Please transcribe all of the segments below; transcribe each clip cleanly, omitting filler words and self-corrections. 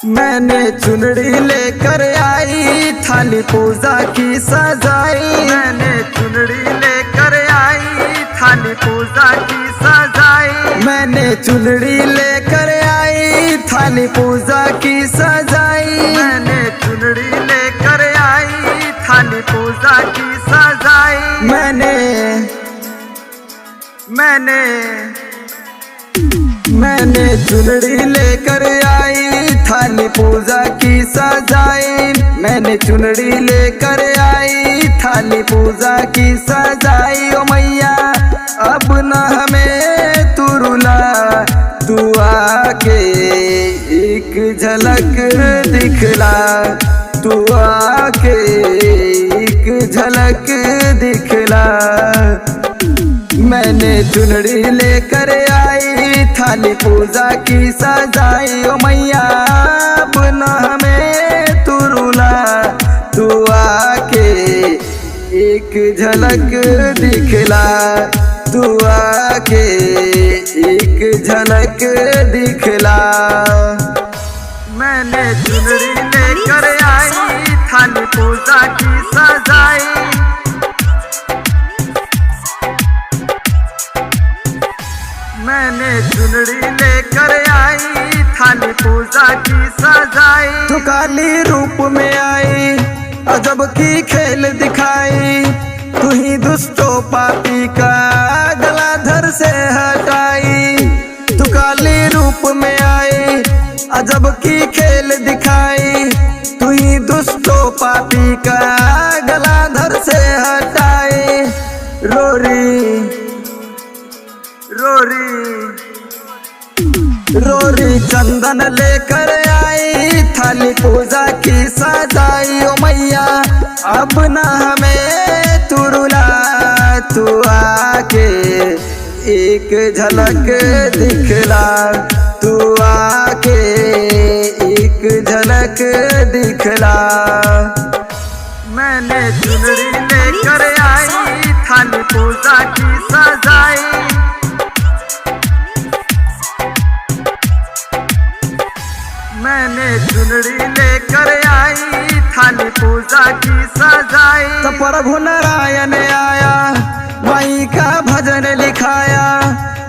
मैंने चुनरी लेकर आई, थाली पूजा की सजाई। मैंने चुनरी लेकर आई, थाली पूजा की सजाई। मैंने चुनरी लेकर आई, थाली पूजा की सजाई। मैंने चुनरी लेकर आई, थाली पूजा की सजाई। मैंने चुनरी लेकर आई, थाली पूजा की सजाई। मैंने चुनरी लेकर आई, थाली पूजा की सजाई। ओ मैया अब न हमें तू रुला, तू आके एक झलक दिखला, तू आके एक झलक दिखला। मैंने चुनरी लेकर आई, थाली पूजा की सजाई। ओ मैया अब न हमें तू रुला, तू आके एक झलक दिखला, तू आके एक झलक दिखला। मैंने चुनरी लेकर आई, थाली पूजा की सजाई। मैंने चुनरी लेकर आई, थाली पूजा की सजाई। तू काली रूप में आई, अजब की खेल दिखाई। तू ही दुष्टों पापी का गला धर से हटाई। तू काली रूप में आई, अजब की खेल दिखाई। तू ही दुष्टों पापी का गला धर से हटाई। रोरी चंदन लेकर आई, थाली पूजा की सजाई। ओ मैया अब न हमें तू रुला, तू आके एक झलक दिखला, तू आके एक झलक दिखला। मैंने चुनरी लेकर आई, थाली पूजा की सजाई। मैंने चुनरी लेकर आई, थाली पूजा की सजाई। तो प्रभु नारायण आया, माई का भजन लिखाया।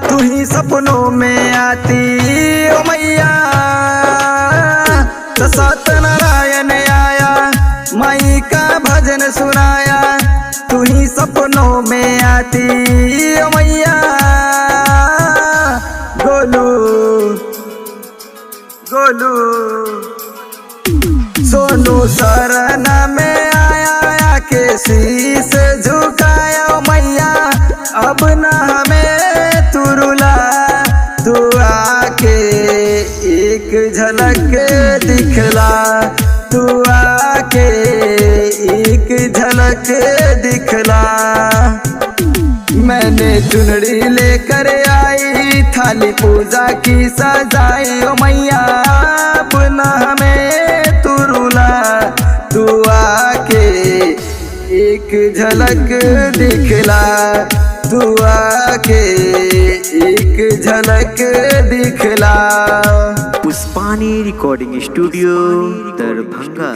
तू ही सपनों में आती ओ मैया। तो सत्यनारायण आया, माई का भजन सुनाया। तू ही सपनों में आती ओ मैया। गोलू सोनू शरण में आया, के शीश झुकाया। ओ मैया अब न हमें तू रुला, तू आके एक झलक दिखला, तू आके एक झलक दिखला। मैंने चुनरी लेकर आई, थाली पूजा की सजाई। ओ मैया अब न हमें तू रुला, तू आके एक झलक दिखला, तू आके एक झलक दिखला। पुष्पानी रिकॉर्डिंग स्टूडियो दरभंगा।